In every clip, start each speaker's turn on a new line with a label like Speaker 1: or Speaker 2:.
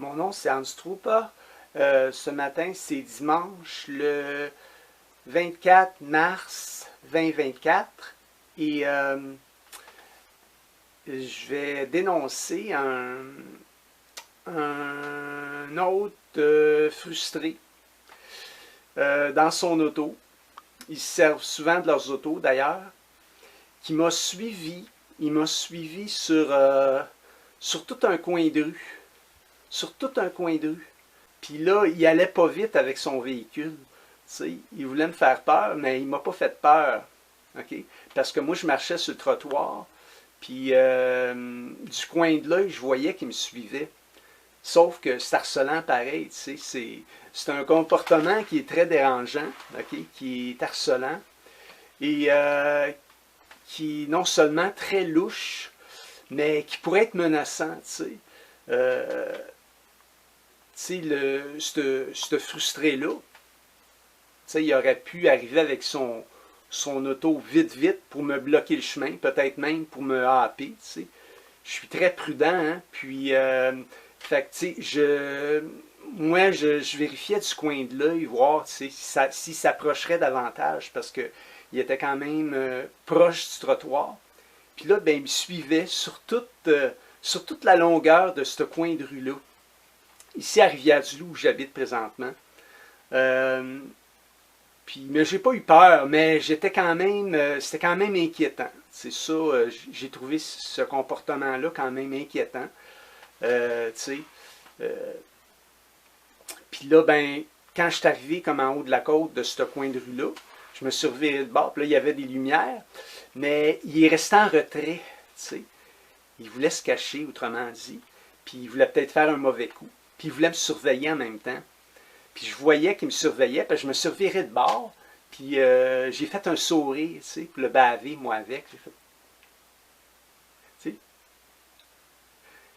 Speaker 1: Mon nom c'est Hans Trooper. Ce matin c'est dimanche le 24 mars 2024 et je vais dénoncer un hôte frustré dans son auto. Ils se servent souvent de leurs autos d'ailleurs, qui m'a suivi. Il m'a suivi sur tout un coin de rue. Sur tout un coin de rue. Puis là, il allait pas vite avec son véhicule. Tu sais, il voulait me faire peur, mais il m'a pas fait peur. Okay? Parce que moi, je marchais sur le trottoir. Puis du coin de l'œil, je voyais qu'il me suivait. Sauf que c'est harcelant pareil. Tu sais, c'est un comportement qui est très dérangeant, okay? Qui est harcelant. Et qui est non seulement très louche, mais qui pourrait être menaçant. Tu sais, ce frustré-là, il aurait pu arriver avec son auto vite pour me bloquer le chemin, peut-être même pour me happer. Je suis très prudent, hein? Puis, fait que, moi, je vérifiais du coin de l'œil, voir s'il s'approcherait davantage, parce qu'il était quand même proche du trottoir. Puis là, ben, il me suivait sur toute la longueur de ce coin de rue-là. Ici à Rivière-du-Loup, où j'habite présentement. Mais j'ai pas eu peur, mais c'était quand même inquiétant. C'est ça, j'ai trouvé ce comportement-là quand même inquiétant. Puis là, ben, quand je suis arrivé comme en haut de la côte de ce coin de rue-là, je me suis reviré de bord, puis là, il y avait des lumières, mais il est resté en retrait, tu sais. Il voulait se cacher, autrement dit, puis il voulait peut-être faire un mauvais coup. Puis il voulait me surveiller en même temps. Puis je voyais qu'il me surveillait, puis je me suis reviré de bord, puis j'ai fait un sourire, tu sais, pour le baver, moi, avec.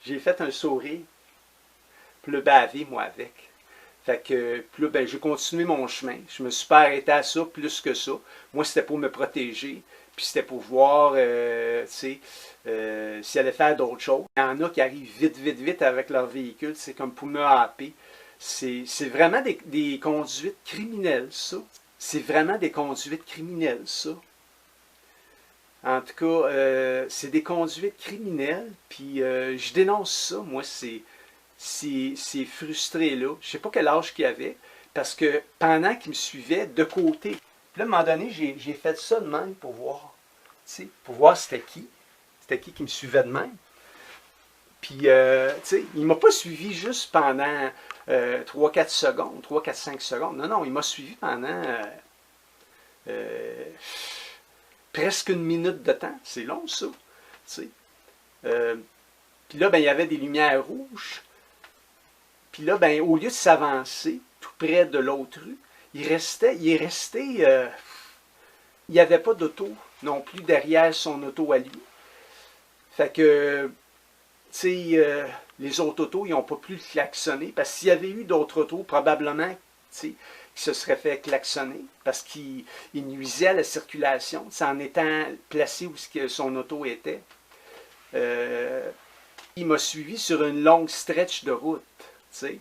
Speaker 1: J'ai fait un sourire, pour le baver, moi, avec. Fait que, puis là, ben, j'ai continué mon chemin. Je me suis pas arrêté à ça, plus que ça. Moi, c'était pour me protéger, puis c'était pour voir, tu sais, s'il allait faire d'autres choses. Il y en a qui arrivent vite avec leur véhicule, c'est comme pour me happer. C'est vraiment des conduites criminelles, ça. C'est vraiment des conduites criminelles, ça. En tout cas, c'est des conduites criminelles, puis je dénonce ça, moi, c'est frustré-là. Je ne sais pas quel âge qu'il avait, parce que pendant qu'il me suivait de côté, puis là, à un moment donné, j'ai fait ça de même pour voir, tu sais, pour voir c'était qui me suivait de même. Puis, tu sais, il ne m'a pas suivi juste pendant 3-4 secondes, 3-4-5 secondes. Non, il m'a suivi pendant presque une minute de temps. C'est long, ça. Tu sais. Puis là, ben, il y avait des lumières rouges. Puis là, ben, au lieu de s'avancer tout près de l'autre rue, il est resté, il n'y avait pas d'auto non plus derrière son auto à lui. Fait que, tu sais, les autres autos, ils n'ont pas pu le klaxonner, parce que s'il y avait eu d'autres autos, probablement, tu sais, qui se seraient fait klaxonner, parce qu'il nuisait à la circulation, en étant placé où son auto était. Il m'a suivi sur une longue stretch de route, tu sais.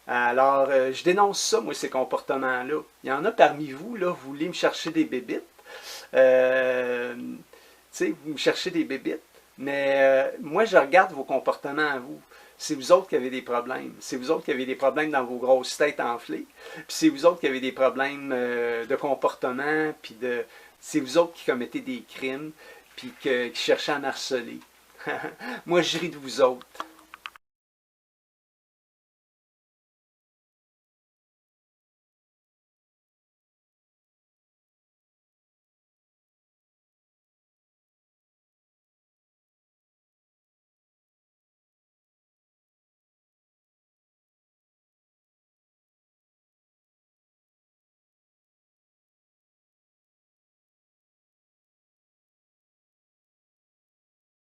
Speaker 1: Alors, je dénonce ça, moi, ces comportements-là. Il y en a parmi vous, là, vous voulez me chercher des bébites. Tu sais, vous me cherchez des bébites. Mais moi, je regarde vos comportements à vous. C'est vous autres qui avez des problèmes. C'est vous autres qui avez des problèmes dans vos grosses têtes enflées. Puis c'est vous autres qui avez des problèmes de comportement. Puis c'est vous autres qui commettez des crimes. Puis qui cherchez à me harceler. Moi, je ris de vous autres.